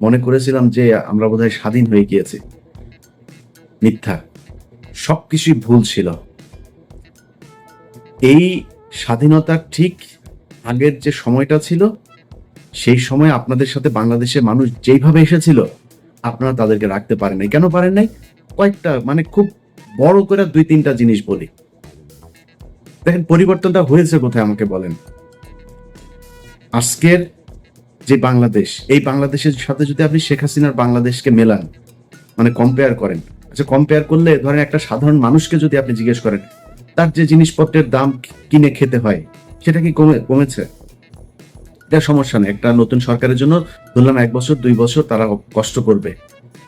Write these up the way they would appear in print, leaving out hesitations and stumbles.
মনে করেছিলাম যে আমরা বোধহয় স্বাধীন হয়ে গিয়েছি। মিথ্যা। সবকিছুই ভুল ছিল। এই স্বাধীনতার ঠিক আগের যে সময়টা ছিল, সেই সময় আপনাদের সাথে বাংলাদেশের মানুষ যেইভাবে এসেছিল, আপনারা তাদেরকে রাখতে পারেন নাই। কেন পারেন নাই? কয়েকটা মানে খুব বড় করে ২-৩টা জিনিস বলি। দেখেন পরিবর্তনটা হয়েছে কোথায় আমাকে বলেন? আজকের যে বাংলাদেশ, এই বাংলাদেশের সাথে যদি আপনি শেখ হাসিনার বাংলাদেশকে মেলান, মানে কম্পেয়ার করেন। আচ্ছা কম্পেয়ার করলে ধরেন একটা সাধারণ মানুষকে যদি আপনি জিজ্ঞেস করেন, তার যে জিনিসপত্রের দাম কিনে খেতে হয়, সেটা কি কমেছে? এটা সমস্যা নেই। একটা নতুন সরকারের জন্য ধরলাম ১ বছর ২ বছর তারা কষ্ট করবে।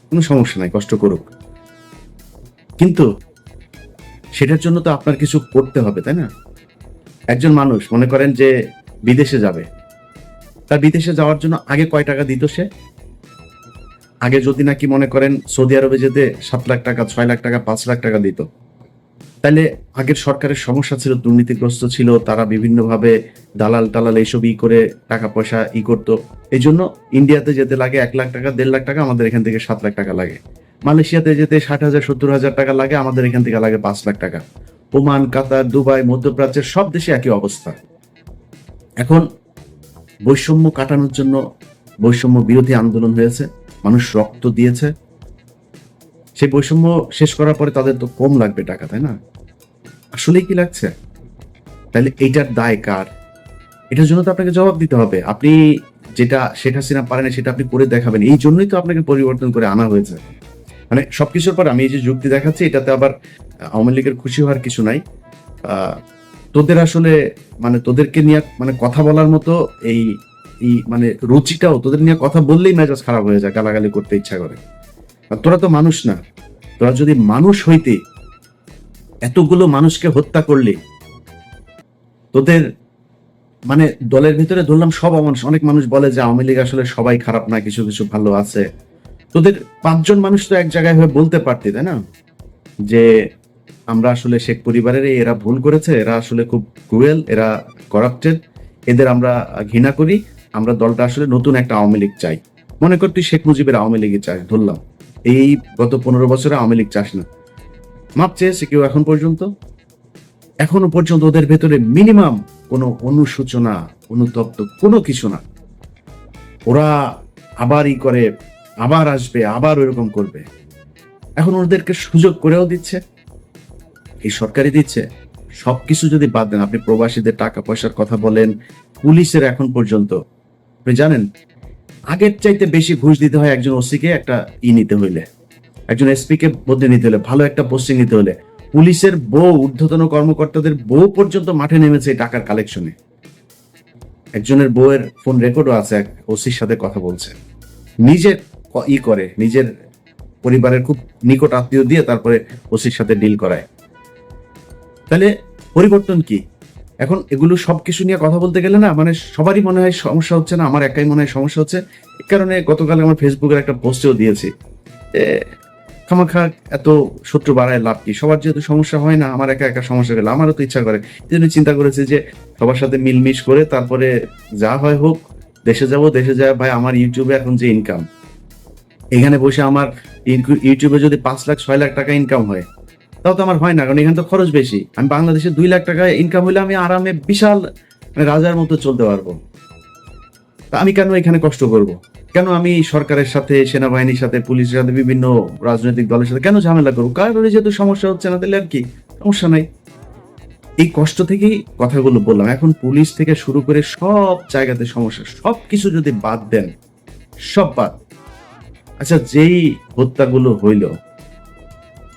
কোনো সমস্যা নাই, কষ্ট করুক। কিন্তু সেটার জন্য তো আপনার কিছু করতে হবে, তাই না? একজন মানুষ মনে করেন যে বিদেশে যাবে। তার বিদেশে যাওয়ার জন্য আগে কয় টাকা দিত সে? আগে যদি নাকি মনে করেন সৌদি আরবে যেতে ৭ লাখ টাকা, ৬ লাখ টাকা, ৫ লাখ টাকা দিত। তাইলে আগের সরকারের সমস্যা ছিল, দুর্নীতিগ্রস্ত ছিল, তারা বিভিন্নভাবে দালাল এইসব করে টাকা পয়সা করতো। এই জন্য ইন্ডিয়াতে যেতে লাগে ১ লাখ টাকা, ১.৫ লাখ টাকা, আমাদের এখান থেকে ৭ লাখ টাকা লাগে। মালয়েশিয়াতে যেতে ৬০,০০০, ৭০,০০০ টাকা লাগে, আমাদের এখান থেকে লাগে ৫ লাখ টাকা। ওমান, কাতার, দুবাই, মধ্যপ্রাচ্যের সব দেশে একই অবস্থা। এখন বৈষম্য কাটানোর জন্য বৈষম্য বিরোধী আন্দোলন হয়েছে, মানুষ রক্ত দিয়েছে। সেই বৈষম্য শেষ করার পরে তাদের তো কম লাগবে টাকা, তাই না? আসলেই কি লাগছে? তাহলে এইটার দায় কার? এটার জন্য তো আপনাকে জবাব দিতে হবে। আপনি যেটা শেখ হাসিনা পারে না সেটা আপনি করে দেখাবেন। এই জন্যই তো আপনাকে পরিবর্তন করে আনা হয়েছে। মানে সবকিছুর পর আমি এই যে যুক্তি দেখাচ্ছি, এটাতে আবার আওয়ামী লীগের খুশি হওয়ার কিছু নাই। তোদের আসলে মানে তোদেরকে নিয়ে মানে কথা বলার মতো এই মানে রুচিটাও, তোদের নিয়ে কথা বললেই মেজাজ খারাপ হয়ে যায়, গালাগালি করতে ইচ্ছা করে। আর তোরা তো মানুষ না। তোরা যদি মানুষ হইতে, এতগুলো মানুষকে হত্যা করলি, তোদের মানে দলের ভিতরে ধরলাম সব মানুষ, অনেক মানুষ বলে যে আওয়ামী লীগ আসলে সবাই খারাপ না, কিছু কিছু ভালো আছে। তোদের ৫ জন মানুষ তো এক জায়গায় হয়ে বলতে পারতি, তাই না? যে আমরা আসলে শেখ পরিবারের এরা ভুল করেছে, এরা আসলে খুব ক্রুয়েল, এরা করাপ্টেড, এদের আমরা ঘৃণা করি, আমরা দলটা আসলে নতুন একটা আওয়ামী লীগ চাই। মনে কর তুই শেখ মুজিবের আওয়ামী লীগই চাস, ধরলাম। এই গত ১৫ বছরে আওয়ামী লীগ চাস না। মাপ চেয়েছে কেউ এখনো পর্যন্ত ওদের ভেতরে মিনিমাম কোনো অনুশোচনা, অনুতপ্ত কোনো কিছু না। ওরা আবার করে, আবার আসবে, আবার ওইরকম করবে। এখন ওদেরকে সুযোগ করেও দিচ্ছে, এই সরকারই দিচ্ছে। সবকিছু যদি বাদ দেন, আপনি প্রবাসীদের টাকা পয়সার কথা বলেন, পুলিশের এখন পর্যন্ত আপনি জানেন আগের চাইতে বেশি ঘুষ দিতে হয় একজন ওসিকে একটা নিতে হইলে, একজন এসপি কে বদলে নিতে হলে, ভালো একটা পোস্টিং নিতে হলে। পুলিশের বউ, ঊর্ধ্বতন কর্মকর্তাদের বউ পর্যন্ত মাঠে নেমেছে এই টাকার কালেকশনে। একজনের বউয়ের ফোন রেকর্ডও আছে, এক ওসির সাথে কথা বলছে, নিজে করে, নিজের পরিবারের খুব নিকট আত্মীয় দিয়ে তারপরে ওসির সাথে ডিল করায়। তাহলে পরিবর্তন কি? এখন এগুলো সবকিছু নিয়ে কথা বলতে গেলে না, মানে সবারই মনে হয় সমস্যা হচ্ছে না, আমার একাই মনে হয় সমস্যা হচ্ছে। এই কারণে গতকাল আমার ফেসবুকের একটা পোস্টেও দিয়েছি, খামাখা এত শত্রু বাড়ায় লাভ কি? সবার যেহেতু সমস্যা হয় না, আমার একা একা সমস্যা গেলে আমারও তো ইচ্ছা করে। এই জন্য চিন্তা করেছি যে সবার সাথে মিলমিশ করে তারপরে যা হয় হোক, দেশে যাব, দেশে যায় ভাই আমার ইউটিউবে এখন যে ইনকাম, এখানে বসে আমার ইউটিউবে যদি ৫ লাখ ৬ লাখ টাকা ইনকাম হয়, তাও তো আমার হয় না, কারণ এখানে তো খরচ বেশি। আমি বাংলাদেশে ২ লাখ টাকা ইনকাম হলে আমি আরামে বিশাল রাজার মতো চলতে পারবো। আমি কেন এখানে কষ্ট করব? কেন আমি সরকারের সাথে, সেনাবাহিনীর সাথে, পুলিশের সাথে, বিভিন্ন রাজনৈতিক দলের সাথে কেন ঝামেলা করবো? কারোর যেহেতু সমস্যা হচ্ছে না, তাহলে আর কি সমস্যা নাই। এই কষ্ট থেকেই কথাগুলো বললাম। এখন পুলিশ থেকে শুরু করে সব জায়গাতে সমস্যা, সবকিছু যদি বাদ দেন, সব বাদ। আচ্ছা যেই হত্যাগুলো হইল,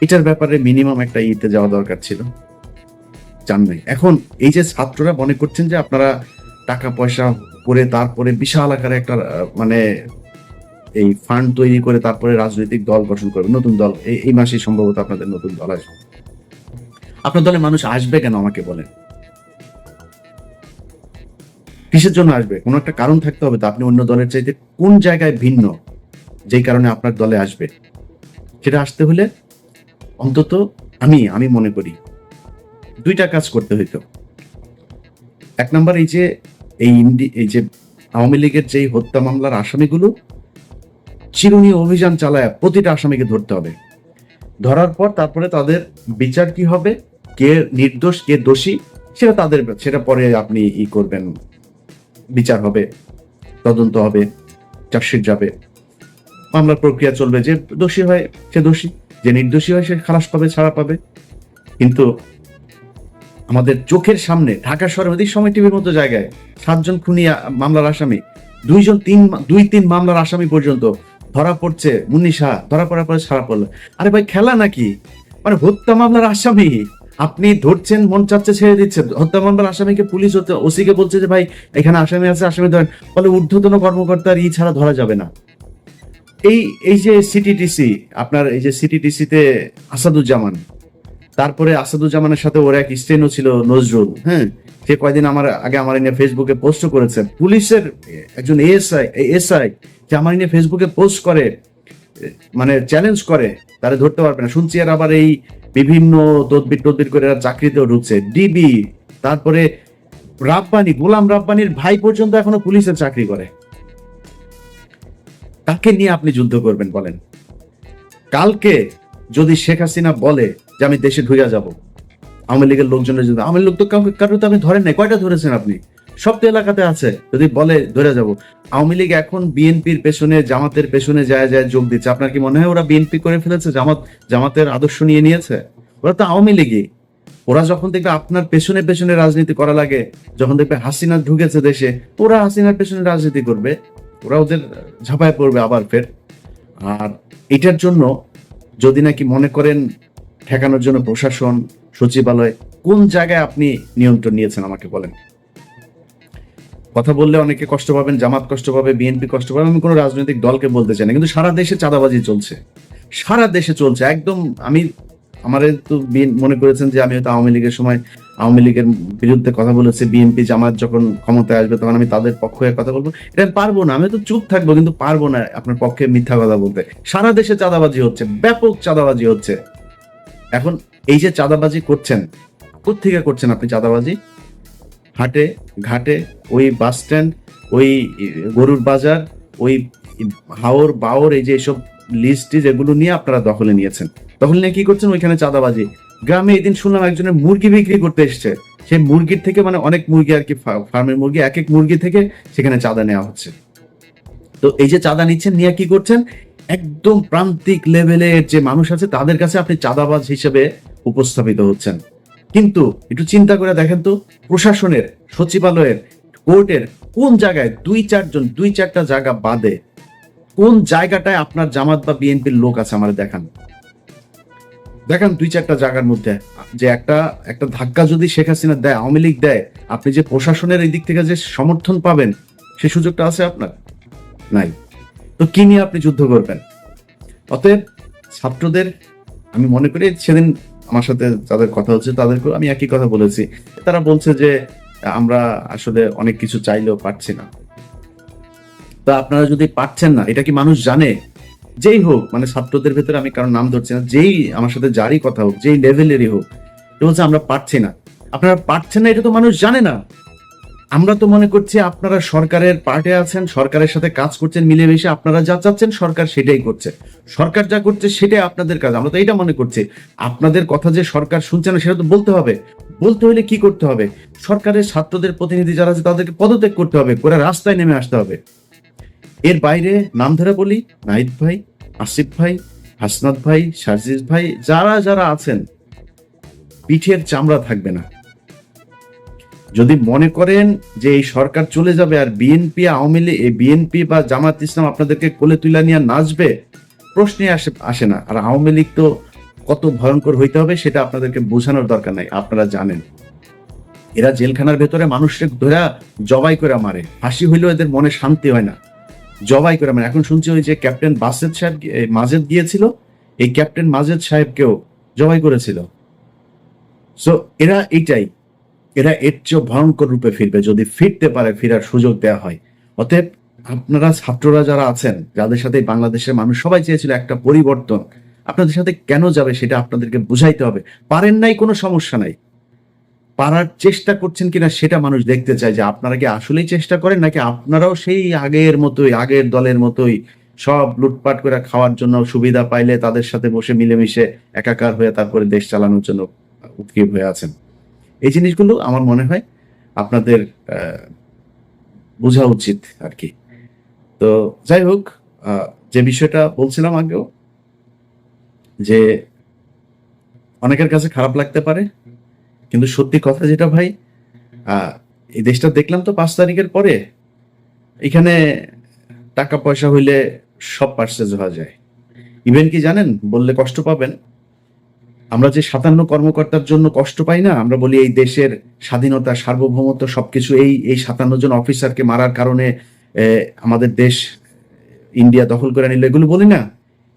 এটার ব্যাপারে মিনিমাম একটা যাওয়া দরকার ছিল, জান নাই। এখন এই যে ছাত্ররা মনে করছেন যে আপনারা টাকা পয়সা করে তারপরে বিশাল আকারে একটা মানে এই ফান্ড তৈরি করে তারপরে রাজনৈতিক দল গঠন করবে, নতুন দল। এই মাসেই সম্ভবত আপনাদের নতুন দল আসবে। আপনার দলে মানুষ আসবে কেন আমাকে বলেন? কিসের জন্য আসবে? কোনো একটা কারণ থাকতে হবে তো। আপনি অন্য দলের চাইতে কোন জায়গায় ভিন্ন, যেই কারণে আপনার দলে আসবে? সেটা আসতে হলে অন্তত আমি মনে করি ২টা কাজ করতে হইতো। ১ নাম্বার, এই যে আওয়ামী লীগের যেই হত্যা মামলার আসামিগুলো, চিরুনি অভিযান চালায় প্রতিটা আসামিকে ধরতে হবে। ধরার পর তারপরে তাদের বিচার কি হবে, কে নির্দোষ কে দোষী সেটা পরে আপনি করবেন, বিচার হবে, তদন্ত হবে, চার্জশিট যাবে, মামলার প্রক্রিয়া চলবে। যে দোষী হয় সে দোষী, যে নির্দোষী হয় সে খালাস পাবে, ছাড়া পাবে। কিন্তু আমাদের চোখের সামনে ঢাকা শহরের মধ্যে সময় টিভির মতো জায়গায় 7 জন খুনি মামলার আসামি, 2-3 মামলার আসামি পর্যন্ত ধরা পড়ছে। মুন্নি শাহ ধরা পড়ার পরে ছাড়া পড়লো। আরে ভাই খেলা নাকি? মানে হত্যা মামলার আসামি আপনি ধরছেন, মন চাচ্ছে ছেড়ে দিচ্ছেন। হত্যা মামলার আসামিকে পুলিশ ওসিকে বলছে যে ভাই এখানে আসামি আছে, আসামি ধরেন, বলে ঊর্ধ্বতন কর্মকর্তার ছাড়া ধরা যাবে না। এই যে সিটিটিসি, আপনার এই যে সিটিটিসিতে আসাদুজ্জামান, তারপরে আসাদুজ্জামানের সাথে ওর এক স্টেনও ছিল নজরুল, হ্যাঁ, সে কয়দিন আমার নিয়ে ফেসবুকে পোস্ট করেছে। পুলিশের একজন এসআই যে আমার নিয়ে ফেসবুকে পোস্ট করে, মানে চ্যালেঞ্জ করে, তারা ধরতে পারবে না। শুনছি আর আবার এই বিভিন্ন তদবির করে এরা চাকরিতেও ঢুকছে। ডিবি, তারপরে গোলাম রাব্বানির ভাই পর্যন্ত এখনো পুলিশের চাকরি করে। কাকে নিয়ে আপনি যুদ্ধ করবেন বলেন? কালকে যদি শেখ হাসিনা বলে যে আমি দেশে ঢুকে যাব, আওয়ামী লীগের লোকজনের জন্য, আওয়ামী লোক তো কারো তো আপনি ধরেন নাই, কয়টা ধরেছেন আপনি? সব তো এলাকাতে আছে। যদি বলে ধরে যাব, আওয়ামী লীগ এখন বিএনপির পেছনে, জামাতের পেছনে যায় যোগ দিচ্ছে। আপনার কি মনে হয় ওরা বিএনপি করে ফেলেছে, জামাতের আদর্শ নিয়ে নিয়েছে? ওরা তো আওয়ামী লীগই। ওরা যখন দেখবে আপনার পেছনে পেছনে রাজনীতি করা লাগে, যখন দেখবে হাসিনা ঢুকেছে দেশে, ওরা হাসিনার পেছনে রাজনীতি করবে, ওরা ওদের ঝাঁপায় পড়বে আবার ফের। আর এটার জন্য যদি নাকি মনে করেন ঠেকানোর জন্য প্রশাসন, সচিবালয়, কোন জায়গায় আপনি নিয়ন্ত্রণ নিয়েছেন আমাকে বলেন? কথা বললে অনেকে কষ্ট পাবেন, জামাত কষ্ট পাবে, বিএনপি কষ্ট পাবে, আমি কোনো রাজনৈতিক দলকে বলতে চাই না, কিন্তু সারা দেশে চাঁদাবাজি চলছে, সারা দেশে চলছে একদম। আমারে তো মনে করেছেন যে আমি হয়তো আওয়ামী লীগের সময় আওয়ামী লীগের বিরুদ্ধে কথা বলেছি, বিএনপি জামাত যখন ক্ষমতায় আসবে তখন আমি তাদের পক্ষে কথা বলবো। এটা পারবো না, আমি তো চুপ থাকবো, কিন্তু পারবো না আপনার পক্ষে মিথ্যা কথা বলতে। সারা দেশে চাঁদাবাজি হচ্ছে, ব্যাপক চাঁদাবাজি হচ্ছে। এখন এই যে চাঁদাবাজি করছেন, কোত্থেকে করছেন আপনি চাঁদাবাজি? হাটে ঘাটে, ওই বাস স্ট্যান্ড, ওই গরুর বাজার, ওই হাওর বাওর, এই যে এসব লিস্ট যেগুলো নিয়ে আপনারা দখলে নিয়েছেন, দখলে নিয়ে কি করছেন? ওইখানে চাঁদাবাজি। গ্রামে এদিন শুনলাম একজনের মুরগি বিক্রি করতে এসছে, সেই মুরগির থেকে, মানে অনেক মুরগি আর কি, ফার্মের মুরগি, এক এক মুরগি থেকে সেখানে চাঁদা নেওয়া হচ্ছে। তো এই যে চাঁদা নিচ্ছেন, নিয়ে কি করছেন? একদম প্রান্তিক লেভেলের যে মানুষ আছে তাদের কাছে আপনি চাঁদাবাজ হিসেবে উপস্থাপিত হচ্ছেন। কিন্তু একটু চিন্তা করে দেখেন তো, প্রশাসনের, সচিবালয়ের, কোর্টের কোন জায়গায় 2-4টা জায়গা বাদে কোন জায়গাটায় আপনার জামাত বা বিএনপির লোক আছে? আমার দেখান 2-4টা জায়গার মধ্যে যে একটা ধাক্কা যদি শেখ হাসিনা দেয়, আওয়ামী লীগ দেয়, আপনি যে প্রশাসনের এই দিক থেকে যে সমর্থন পাবেন, সে সুযোগটা আছে আপনার? নাই। তো কি নিয়ে আপনি যুদ্ধ করবেন? অতএব ছাত্রদের, আমি মনে করি সেদিন আমার সাথে যাদের কথা হচ্ছে তাদেরকে আমি একই কথা বলেছি। তারা বলছে যে আমরা আসলে অনেক কিছু চাইলেও পারছি না। তা আপনারা যদি পারছেন না, এটা কি মানুষ জানে? যেই হোক, মানে ছাত্রদের ভেতরে আমি কারণ নাম ধরছি না, যেই আমার সাথে যারই কথা হোক, যেই লেভেলেরই হোক, বলছে আমরা পারছি না। আপনারা পারছেন না, এটা তো মানুষ জানে না। আমরা তো মনে করছি আপনারা সরকারের পার্টে আছেন, সরকারের সাথে কাজ করছেন মিলেমিশে, আপনারা যা চাচ্ছেন সরকার সেটাই করছে, সরকার যা করছে সেটাই আপনাদের কাজ। আমরা তো এটা মনে করছি। আপনাদের কথা যে সরকার শুনছে না সেটা তো বলতে হবে। বলতে হলে কি করতে হবে? সরকারের ছাত্রদের প্রতিনিধি যারা আছে তাদেরকে পদত্যাগ করতে হবে, করে রাস্তায় নেমে আসতে হবে। এর বাইরে নাম ধরে বলি, নাহিদ ভাই, আসিফ ভাই, হাসনাত ভাই, সার্জিস ভাই, যারা আছেন, পিঠের চামড়া থাকবে না। যদি মনে করেন যে এই সরকার চলে যাবে আর বিএনপি, আওয়ামী লীগ, বিএনপি বা জামাত ইসলাম আপনাদেরকে কোলে তুলে নিয়ে নাচবে, প্রশ্নে আসে না। আর আওয়ামী লীগ তো কত ভয়ঙ্কর হইতে হবে সেটা আপনাদেরকে বোঝানোর দরকার নাই, আপনারা জানেন। এরা জেলখানার ভেতরে মানুষকে ধরা জবাই করে মারে, হাসি হইলেও এদের মনে শান্তি হয় না, জবাই করে মারে। এখন শুনছি ওই যে ক্যাপ্টেন বাসেদ সাহেব মাজেদ গিয়েছিল, এই ক্যাপ্টেন মাজেদ সাহেবকেও জবাই করেছিল। সো এরা এরা এর চেয়ে ভয়ঙ্কর রূপে ফিরবে, যদি ফিরতে পারে, ফেরার সুযোগ দেওয়া হয়। অতএব আপনারা ছাত্ররা যারা আছেন, যাদের সাথে বাংলাদেশের মানুষ সবাই চেয়েছিল একটা পরিবর্তন, আপনাদের সাথে কেন যাবে সেটা আপনাদেরকে বুঝাইতে হবে। পারেন নাই, কোনো সমস্যা নাই, পারার চেষ্টা করছেন কিনা সেটা মানুষ দেখতে চায়, যে আপনারা কি আসলেই চেষ্টা করেন, নাকি আপনারাও সেই আগের দলের মতোই সব লুটপাট করে খাওয়ার জন্য সুবিধা পাইলে তাদের সাথে বসে মিলেমিশে একাকার হয়ে তারপরে দেশ চালানোর জন্য উৎক্ষেপ হয়ে আছেন। এই জিনিসগুলো আমার মনে হয় আপনাদের বোঝা উচিত আর কি। তো যাই হোক, যে বিষয়টা বলছিলাম আগেও, যে অনেকের কাছে খারাপ লাগতে পারে, কিন্তু সত্যি কথা যেটা ভাই, এই দেশটা দেখলাম তো 5 তারিখের পরে, এখানে টাকা পয়সা হইলে সব পার্সেজ হওয়া যায়। ইভেন কি জানেন, বললে কষ্ট পাবেন, আমরা যে 57 কর্মকর্তার জন্য কষ্ট পাই না, আমরা বলি এই দেশের স্বাধীনতা, সার্বভৌমত্ব সবকিছু এই 57 জন অফিসারকে মারার কারণে আমাদের দেশ ইন্ডিয়া দখল করে নিল, এগুলো বলি না,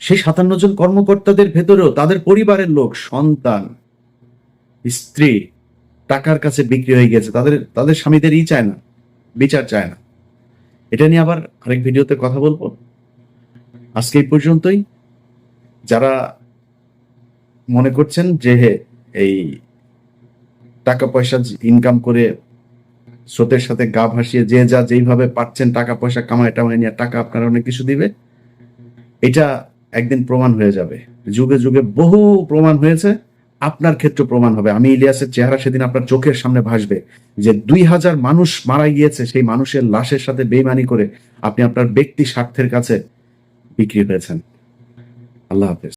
সেই 57 জন কর্মকর্তাদের ভেতরেও তাদের পরিবারের লোক, সন্তান, স্ত্রী টাকার কাছে বিক্রি হয়ে গেছে, তাদের স্বামীদের চায় না, বিচার চায় না। এটা নিয়ে আবার আরেক ভিডিওতে কথা বলবো। আজকে এই পর্যন্তই। যারা মনে করছেন যে এই টাকা পয়সা ইনকাম করে স্রোতের সাথে গা ভাসিয়ে যে যা যেইভাবে পাচ্ছেন টাকা পয়সা কামায় টামায় নিয়ে টাকা আপনার অনেক কিছু দিবে, এটা একদিন প্রমাণ হয়ে যাবে। যুগে যুগে বহু প্রমাণ হয়েছে, আপনার ক্ষেত্রে প্রমাণ হবে। আমি ইলিয়াসের চেহারা সেদিন আপনার চোখের সামনে ভাসবে, যে 2000 মানুষ মারা গিয়েছে, সেই মানুষের লাশের সাথে বেইমানি করে আপনি আপনার ব্যক্তি স্বার্থের কাছে বিক্রি হয়েছেন। আল্লাহ হাফেজ।